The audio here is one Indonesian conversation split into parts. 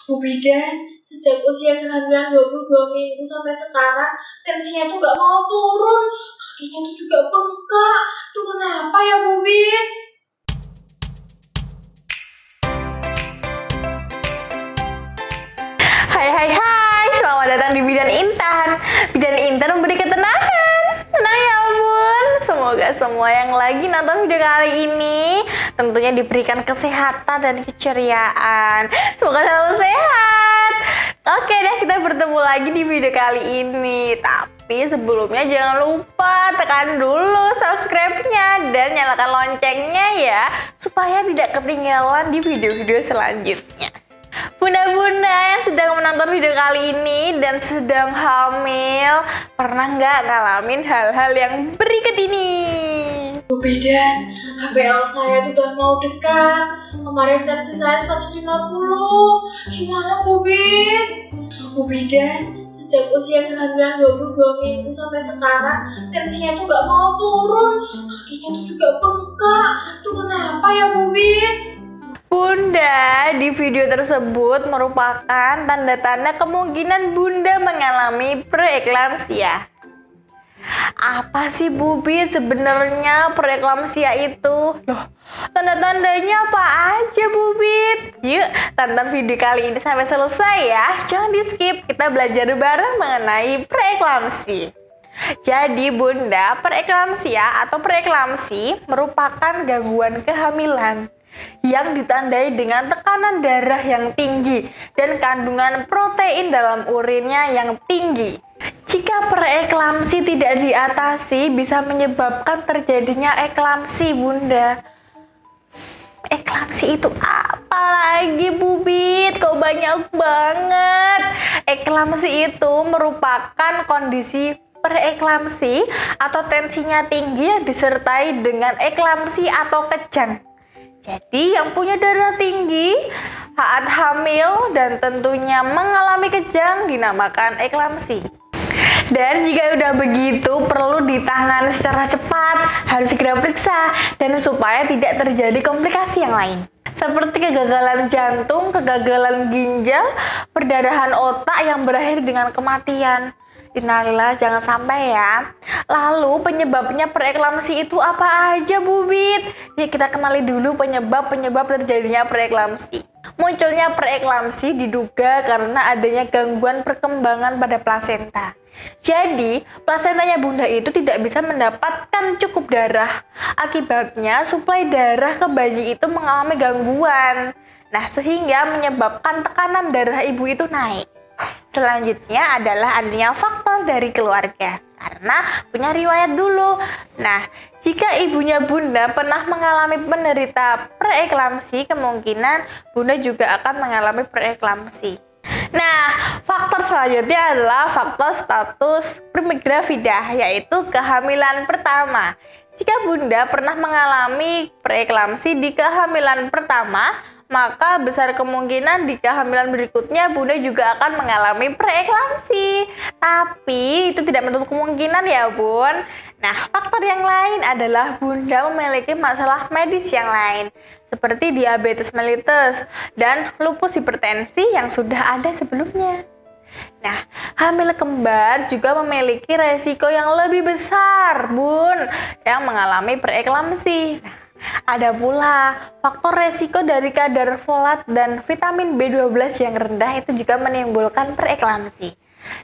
Bu Bidan, sejak usia kehamilan 22 minggu sampai sekarang, tensinya tuh gak mau turun. Kakinya tuh juga bengkak. Tuh kenapa ya, Bu Bid? Hai, selamat datang di Bidan Intan. Bidan Intan memberi ketenangan. Tenang ya ampun. Semoga semua yang lagi nonton video kali ini tentunya diberikan kesehatan dan keceriaan. Semoga selalu sehat. Oke deh, kita bertemu lagi di video kali ini. Tapi sebelumnya jangan lupa tekan dulu subscribe-nya dan nyalakan loncengnya ya, supaya tidak ketinggalan di video-video selanjutnya. Bunda-bunda yang sedang menonton video kali ini dan sedang hamil, pernah nggak ngalamin hal-hal yang berikut ini? Bu Bidan, HPL saya tuh udah mau dekat. Kemarin tensi saya 150. Gimana Bu Bid? Bu Bidan, sejak usia kehamilan 22 minggu sampai sekarang, tensinya tuh gak mau turun. Kakinya tuh juga bengkak. Tuh kenapa ya Bu Bid? Bunda, di video tersebut merupakan tanda-tanda kemungkinan Bunda mengalami preeklamsia. Apa sih Bu Bid sebenarnya preeklamsia itu? Loh, tanda-tandanya apa aja Bu Bid? Yuk, tonton video kali ini sampai selesai ya. Jangan di skip, kita belajar bareng mengenai preeklamsi. Jadi Bunda, preeklamsia atau preeklamsi merupakan gangguan kehamilan yang ditandai dengan tekanan darah yang tinggi dan kandungan protein dalam urinnya yang tinggi. Jika preeklamsi tidak diatasi, bisa menyebabkan terjadinya eklamsi, Bunda. Eklamsi itu apa lagi, Bu Bid? Kok banyak banget? Eklamsi itu merupakan kondisi preeklamsi atau tensinya tinggi yang disertai dengan eklamsi atau kejang. Jadi yang punya darah tinggi saat hamil dan tentunya mengalami kejang dinamakan eklamsi. Dan jika udah begitu perlu ditangani secara cepat, harus segera periksa dan supaya tidak terjadi komplikasi yang lain. Seperti kegagalan jantung, kegagalan ginjal, perdarahan otak yang berakhir dengan kematian. Innalillah, jangan sampai ya. Lalu penyebabnya preeklamsi itu apa aja Bu Bid? Ya, kita kenali dulu penyebab terjadinya preeklamsi. Munculnya preeklamsi diduga karena adanya gangguan perkembangan pada plasenta. Jadi, plasentanya Bunda itu tidak bisa mendapatkan cukup darah. Akibatnya, suplai darah ke bayi itu mengalami gangguan. Nah, sehingga menyebabkan tekanan darah ibu itu naik. Selanjutnya adalah adanya faktor dari keluarga karena punya riwayat dulu. Nah, jika ibunya Bunda pernah mengalami penderita preeklamsi, kemungkinan Bunda juga akan mengalami preeklamsi. Nah, faktor selanjutnya adalah faktor status primigravida, yaitu kehamilan pertama. Jika Bunda pernah mengalami preeklamsi di kehamilan pertama, maka besar kemungkinan di kehamilan berikutnya Bunda juga akan mengalami preeklamsi. Tapi itu tidak menutup kemungkinan ya Bun. Nah, faktor yang lain adalah Bunda memiliki masalah medis yang lain seperti diabetes mellitus dan lupus hipertensi yang sudah ada sebelumnya. Nah, hamil kembar juga memiliki resiko yang lebih besar Bun yang mengalami preeklamsi. Nah, ada pula faktor resiko dari kadar folat dan vitamin B12 yang rendah itu juga menimbulkan preeklamsi.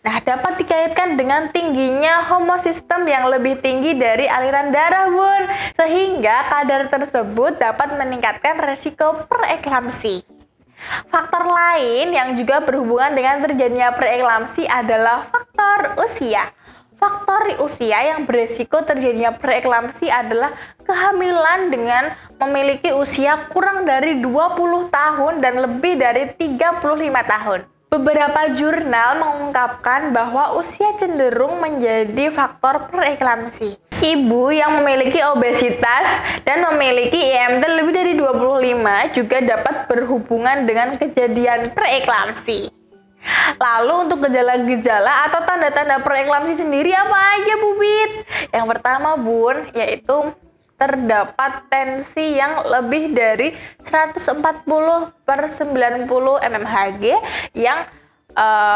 Nah, dapat dikaitkan dengan tingginya homosistem yang lebih tinggi dari aliran darah Bun, sehingga kadar tersebut dapat meningkatkan resiko preeklamsi. Faktor lain yang juga berhubungan dengan terjadinya preeklamsi adalah faktor usia. Faktor usia yang beresiko terjadinya preeklamsi adalah kehamilan dengan memiliki usia kurang dari 20 tahun dan lebih dari 35 tahun. Beberapa jurnal mengungkapkan bahwa usia cenderung menjadi faktor preeklamsi. Ibu yang memiliki obesitas dan memiliki IMT lebih dari 25 juga dapat berhubungan dengan kejadian preeklamsi. Lalu untuk gejala-gejala atau tanda-tanda preeklamsi sendiri apa aja Bu Bid? Yang pertama Bun, yaitu terdapat tensi yang lebih dari 140/90 mmHg, yang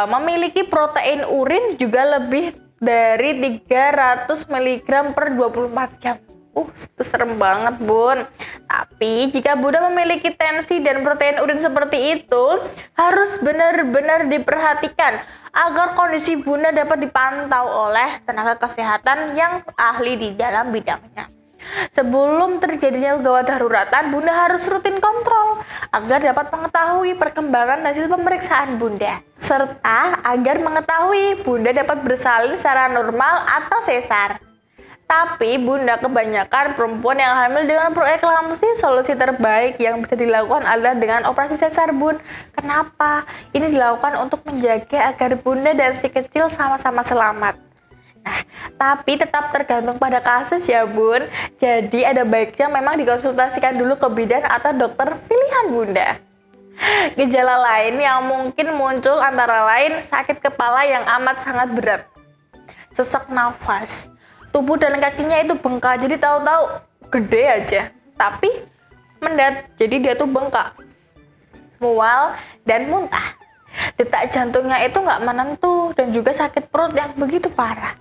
memiliki protein urin juga lebih dari 300 mg per 24 jam. Itu serem banget, Bun. Tapi jika Bunda memiliki tensi dan protein urin seperti itu, harus benar-benar diperhatikan agar kondisi Bunda dapat dipantau oleh tenaga kesehatan yang ahli di dalam bidangnya. Sebelum terjadinya gawat daruratan, Bunda harus rutin kontrol agar dapat mengetahui perkembangan hasil pemeriksaan Bunda, serta agar mengetahui Bunda dapat bersalin secara normal atau sesar. Tapi Bunda, kebanyakan perempuan yang hamil dengan preeklamsi, solusi terbaik yang bisa dilakukan adalah dengan operasi sesar, Bun. Kenapa? Ini dilakukan untuk menjaga agar Bunda dan si kecil sama-sama selamat. Nah, tapi tetap tergantung pada kasus ya, Bun. Jadi ada baiknya memang dikonsultasikan dulu ke bidan atau dokter pilihan Bunda. Gejala lain yang mungkin muncul antara lain sakit kepala yang amat sangat berat, sesak nafas, tubuh dan kakinya itu bengkak, jadi tahu-tahu gede aja, tapi mendat, jadi dia tuh bengkak, mual, dan muntah. Detak jantungnya itu nggak menentu, dan juga sakit perut yang begitu parah.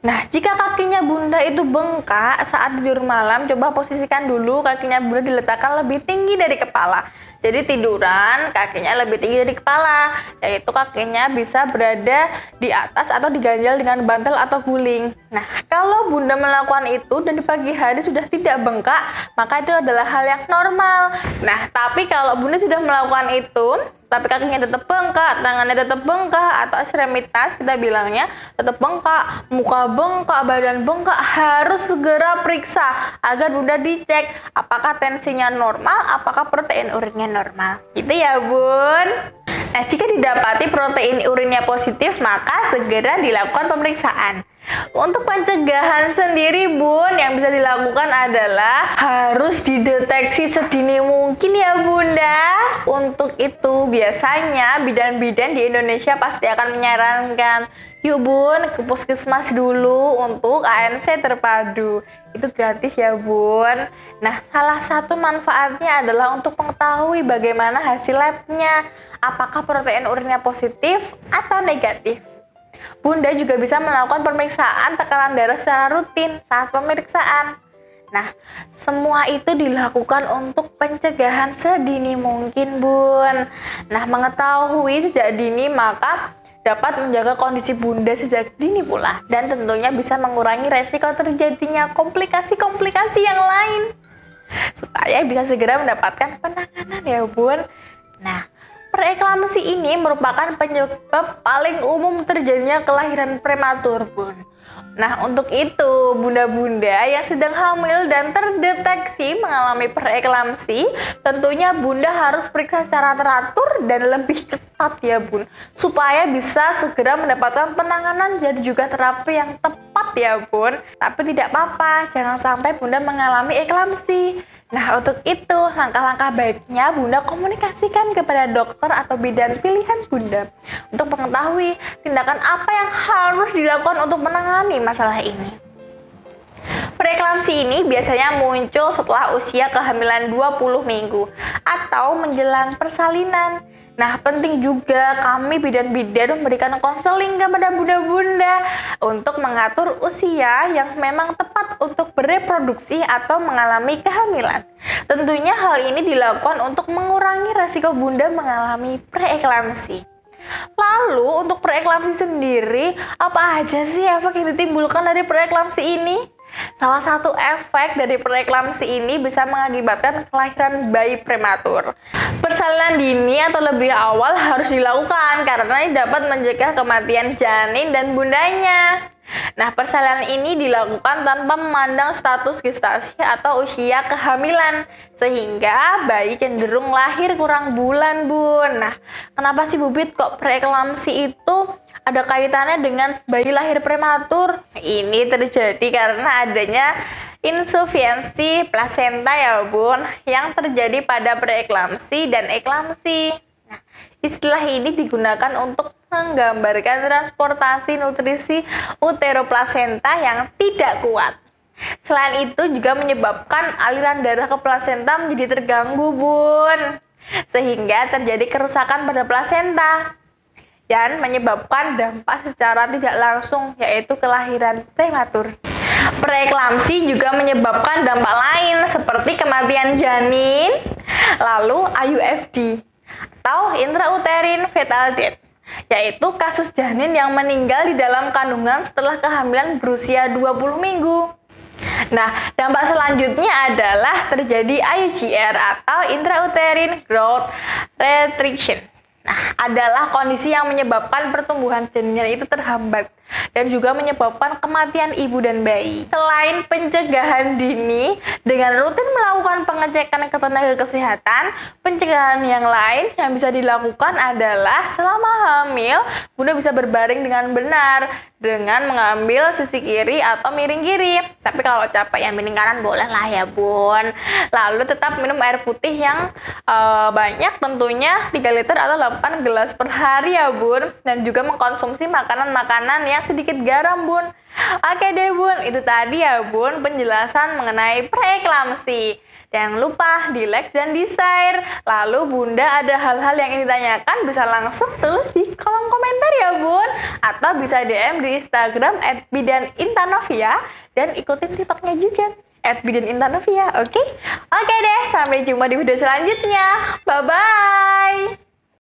Nah, jika kakinya Bunda itu bengkak saat tidur malam, coba posisikan dulu kakinya Bunda diletakkan lebih tinggi dari kepala. Jadi tiduran kakinya lebih tinggi dari kepala, yaitu kakinya bisa berada di atas atau diganjal dengan bantal atau guling. Nah, kalau Bunda melakukan itu dan di pagi hari sudah tidak bengkak, maka itu adalah hal yang normal. Nah, tapi kalau Bunda sudah melakukan itu, tapi kakinya tetap bengkak, tangannya tetap bengkak, atau ekstremitas kita bilangnya tetap bengkak, muka bengkak, badan bengkak, harus segera periksa agar Bunda dicek apakah tensinya normal, apakah protein urinnya normal. Gitu ya, Bun. Nah, jika didapati protein urinnya positif, maka segera dilakukan pemeriksaan. Untuk pencegahan sendiri, Bun, yang bisa dilakukan adalah harus dideteksi sedini mungkin ya, Bunda. Untuk itu, biasanya bidan-bidan di Indonesia pasti akan menyarankan, yuk Bun, ke puskesmas dulu untuk ANC terpadu. Itu gratis ya, Bun. Nah, salah satu manfaatnya adalah untuk mengetahui bagaimana hasil labnya, apakah protein urinnya positif atau negatif. Bunda juga bisa melakukan pemeriksaan tekanan darah secara rutin saat pemeriksaan. Nah, semua itu dilakukan untuk pencegahan sedini mungkin, Bun. Nah, mengetahui sejak dini maka dapat menjaga kondisi Bunda sejak dini pula, dan tentunya bisa mengurangi resiko terjadinya komplikasi-komplikasi yang lain, supaya bisa segera mendapatkan penanganan ya, Bun. Nah, preeklamsi ini merupakan penyebab paling umum terjadinya kelahiran prematur, Bun. Nah, untuk itu, bunda-bunda yang sedang hamil dan terdeteksi mengalami preeklamsi, tentunya Bunda harus periksa secara teratur dan lebih ketat ya, Bun, supaya bisa segera mendapatkan penanganan dan juga terapi yang tepat ya, Bun. Tapi tidak apa-apa, jangan sampai Bunda mengalami eklamsi. Nah, untuk itu, langkah-langkah baiknya Bunda komunikasikan kepada dokter atau bidan pilihan Bunda untuk mengetahui tindakan apa yang harus dilakukan untuk menangani masalah ini. Preeklamsi ini biasanya muncul setelah usia kehamilan 20 minggu atau menjelang persalinan. Nah, penting juga kami bidan-bidan memberikan konseling kepada bunda-bunda untuk mengatur usia yang memang tepat untuk bereproduksi atau mengalami kehamilan. Tentunya hal ini dilakukan untuk mengurangi resiko Bunda mengalami preeklamsi. Lalu, untuk preeklamsi sendiri, apa aja sih efek yang ditimbulkan dari preeklamsi ini? Salah satu efek dari preeklamsi ini bisa mengakibatkan kelahiran bayi prematur. Persalinan dini atau lebih awal harus dilakukan karena ini dapat mencegah kematian janin dan bundanya. Nah, persalinan ini dilakukan tanpa memandang status gestasi atau usia kehamilan, sehingga bayi cenderung lahir kurang bulan, Bun. Nah, kenapa sih Bubit kok preeklamsi itu ada kaitannya dengan bayi lahir prematur? Ini terjadi karena adanya insufisiensi plasenta ya, Bun, yang terjadi pada preeklamsi dan eklamsi. Nah, istilah ini digunakan untuk menggambarkan transportasi nutrisi uteroplasenta yang tidak kuat, Selain itu juga menyebabkan aliran darah ke plasenta menjadi terganggu, Bun. Sehingga terjadi kerusakan pada plasenta dan menyebabkan dampak secara tidak langsung, yaitu kelahiran prematur. Preeklamsi juga menyebabkan dampak lain seperti kematian janin, lalu IUFD atau intrauterine fetal death, yaitu kasus janin yang meninggal di dalam kandungan setelah kehamilan berusia 20 minggu. Nah, dampak selanjutnya adalah terjadi IUGR atau intrauterine growth restriction. Nah, adalah kondisi yang menyebabkan pertumbuhan janin itu terhambat dan juga menyebabkan kematian ibu dan bayi. Selain pencegahan dini, dengan rutin melakukan pengecekan ke tenaga kesehatan, pencegahan yang lain yang bisa dilakukan adalah selama hamil, Bunda bisa berbaring dengan benar dengan mengambil sisi kiri atau miring kiri. Tapi kalau capek yang miring kanan boleh lah ya, Bun. Lalu tetap minum air putih yang banyak, tentunya 3 liter atau 8 gelas per hari ya, Bun. Dan juga mengkonsumsi makanan-makanan yang sedikit garam, Bun. Oke deh, Bun. Itu tadi ya, Bun, penjelasan mengenai preeklamsi. Jangan lupa di like dan di share. Lalu Bunda ada hal-hal yang ingin ditanyakan bisa langsung tulis di kolom komentar ya, Bun. Atau bisa DM di Instagram @bidanintanovia dan ikutin TikToknya juga @bidanintanovia. Oke deh, sampai jumpa di video selanjutnya. Bye-bye.